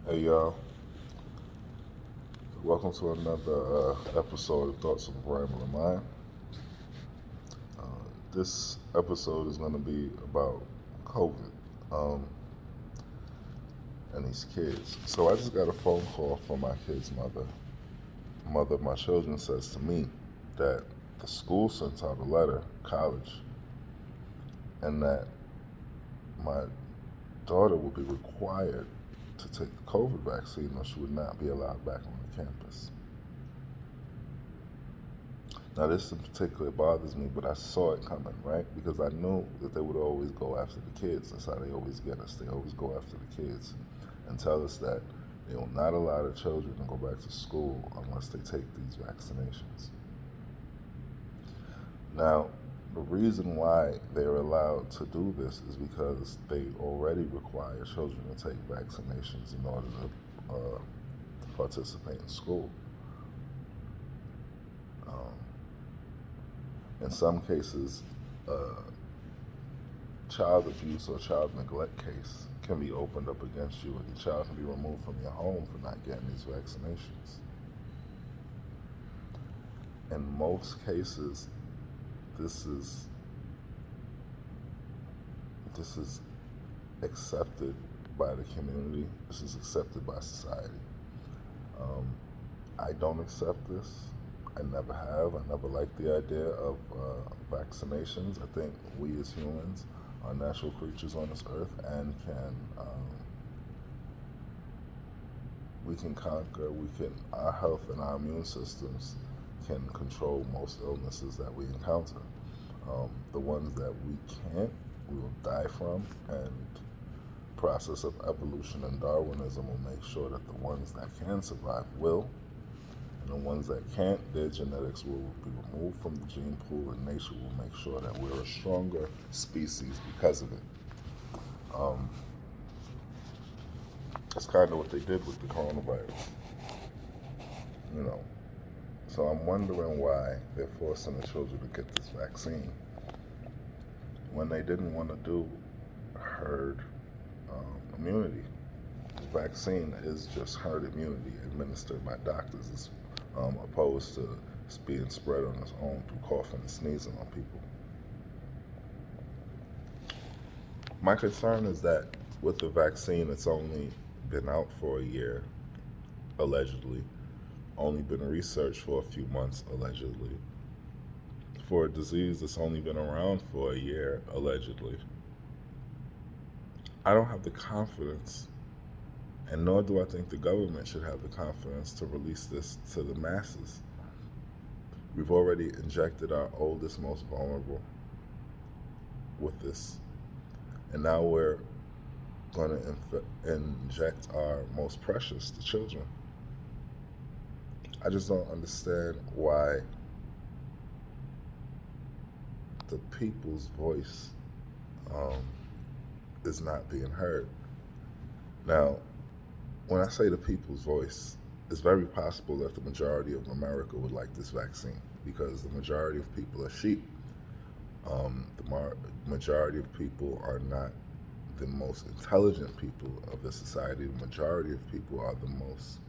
Hey y'all, welcome to another episode of Thoughts of a Rambling Mind. Uh, this episode is going to be about COVID um, and these kids. So I just got a phone call from my kid's mother. Mother of my children says to me that the school sent out a letter, college, and that my daughter will be required to take the COVID vaccine or she would not be allowed back on the campus. Now, this in particular bothers me, but I saw it coming, right? Because I knew that they would always go after the kids. That's how they always get us. They always go after the kids and tell us that they will not allow the children to go back to school unless they take these vaccinations. Now, the reason why they're allowed to do this is because they already require children to take vaccinations in order to participate in school. Um, in some cases, child abuse or child neglect case can be opened up against you, and the child can be removed from your home for not getting these vaccinations. In most cases, this is accepted by the community. This is accepted by society. Um, I don't accept this. I never have. I never liked the idea of vaccinations. I think we as humans are natural creatures on this earth and we can conquer. Our health and our immune systems can control most illnesses that we encounter. The ones that we can't, we will die from, and process of evolution and Darwinism will make sure that the ones that can survive will, and the ones that can't, their genetics will be removed from the gene pool, and nature will make sure that we're a stronger species because of it. That's kind of what they did with the coronavirus, you know. So I'm wondering why they're forcing the children to get this vaccine when they didn't want to do herd immunity. The vaccine is just herd immunity administered by doctors as opposed to being spread on its own through coughing and sneezing on people. My concern is that with the vaccine, it's only been out for a year, allegedly, only been researched for a few months, allegedly, for a disease that's only been around for a year, allegedly. I don't have the confidence, and nor do I think the government should have the confidence to release this to the masses. We've already injected our oldest, most vulnerable with this, and now we're going to inject our most precious, the children. I just don't understand why the people's voice is not being heard. Now, when I say the people's voice, it's very possible that the majority of America would like this vaccine because the majority of people are sheep. The majority of people are not the most intelligent people of the society. The majority of people are the most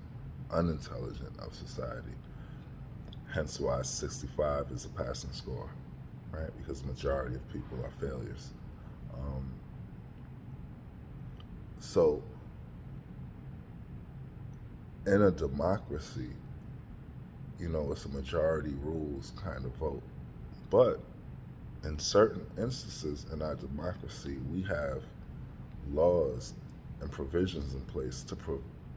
unintelligent of society. Hence why 65 is a passing score, right? Because the majority of people are failures. So, in a democracy, it's a majority rules kind of vote. But in certain instances in our democracy, we have laws and provisions in place to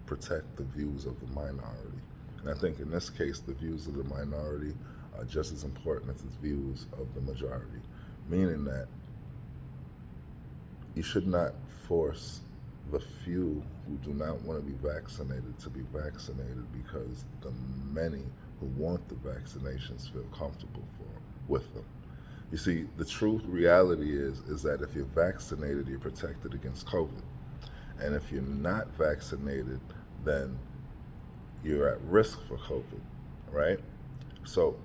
protect the views of the minority. And I think in this case, the views of the minority are just as important as the views of the majority, meaning that you should not force the few who do not want to be vaccinated to be vaccinated because the many who want the vaccinations feel comfortable with them. You see, the truth reality is that if you're vaccinated, you're protected against COVID. And if you're not vaccinated, then you're at risk for COVID, right? So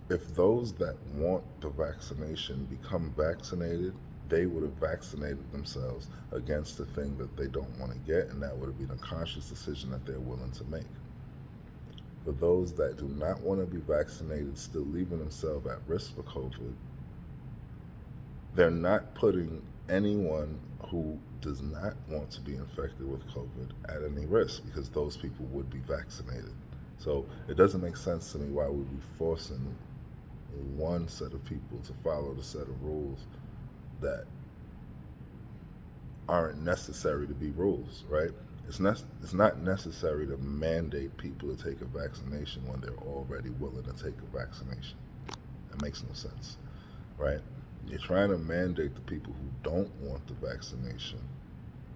if those that want the vaccination become vaccinated, they would have vaccinated themselves against the thing that they don't want to get, and that would have been a conscious decision that they're willing to make. For those that do not want to be vaccinated, still leaving themselves at risk for COVID, they're not putting anyone who does not want to be infected with COVID at any risk, because those people would be vaccinated. So it doesn't make sense to me why we'd be forcing one set of people to follow the set of rules that aren't necessary to be rules, right? It's not necessary to mandate people to take a vaccination when they're already willing to take a vaccination. That makes no sense, right? You're trying to mandate the people who don't want the vaccination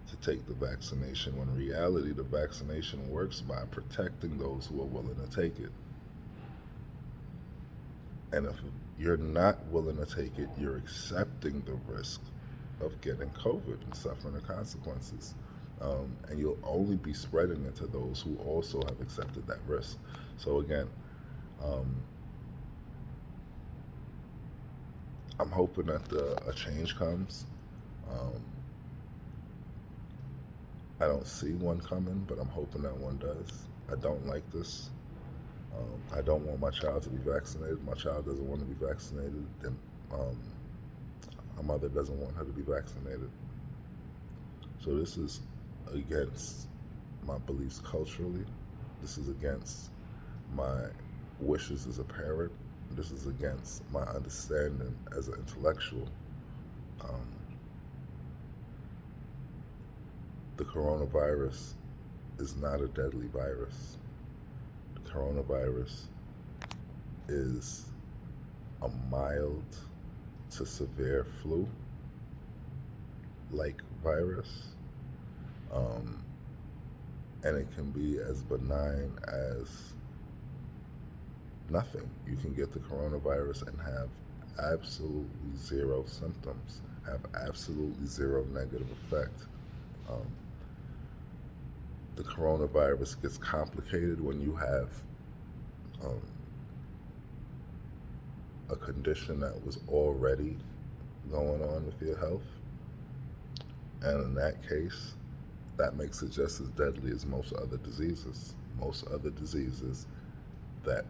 to take the vaccination, when in reality the vaccination works by protecting those who are willing to take it. And if you're not willing to take it, you're accepting the risk of getting COVID and suffering the consequences. And you'll only be spreading it to those who also have accepted that risk. So again, I'm hoping that a change comes. I don't see one coming, but I'm hoping that one does. I don't like this. I don't want my child to be vaccinated. My child doesn't want to be vaccinated. Then my mother doesn't want her to be vaccinated. So this is against my beliefs culturally. This is against my wishes as a parent. This is against my understanding as an intellectual. The coronavirus is not a deadly virus. The coronavirus is a mild to severe flu-like virus. And it can be as benign as nothing. You can get the coronavirus and have absolutely zero symptoms, have absolutely zero negative effect. The coronavirus gets complicated when you have a condition that was already going on with your health. And in that case, that makes it just as deadly as most other diseases. Most other diseases that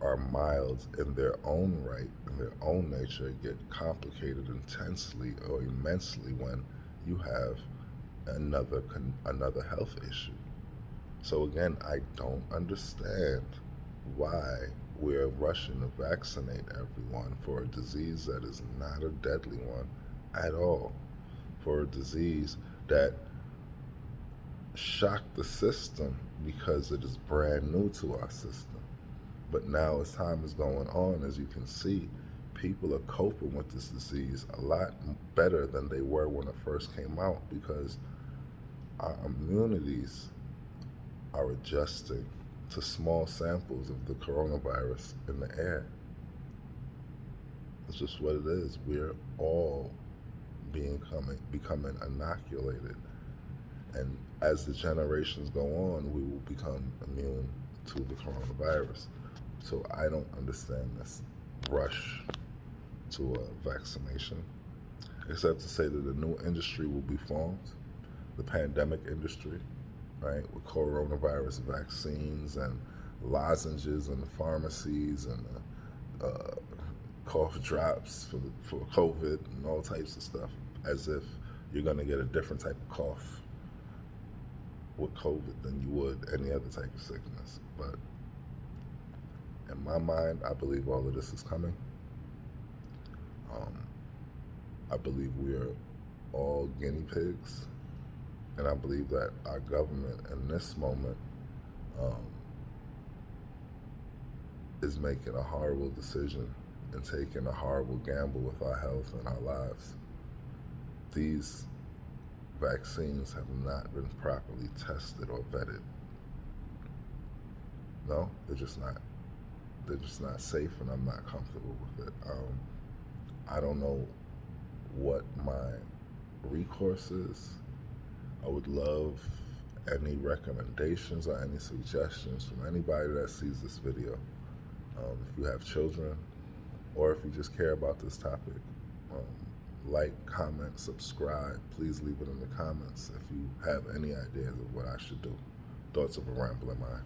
are mild in their own right, in their own nature, get complicated intensely or immensely when you have another health issue. So again, I don't understand why we're rushing to vaccinate everyone for a disease that is not a deadly one at all, for a disease that shocked the system because it is brand new to our system. But now as time is going on, as you can see, people are coping with this disease a lot better than they were when it first came out, because our immunities are adjusting to small samples of the coronavirus in the air. It's just what it is. We're all becoming inoculated. And as the generations go on, we will become immune to the coronavirus. So I don't understand this rush to a vaccination, except to say that a new industry will be formed, the pandemic industry, right, with coronavirus vaccines and lozenges in the pharmacies and cough drops for COVID and all types of stuff, as if you're going to get a different type of cough with COVID than you would any other type of sickness. But in my mind, I believe all of this is coming. I believe we are all guinea pigs, and I believe that our government in this moment is making a horrible decision and taking a horrible gamble with our health and our lives. These vaccines have not been properly tested or vetted. No, they're just not. They're just not safe, and I'm not comfortable with it. I don't know what my recourse is. I would love any recommendations or any suggestions from anybody that sees this video. If you have children, or if you just care about this topic, like, comment, subscribe. Please leave it in the comments if you have any ideas of what I should do. Thoughts of a rambling mind.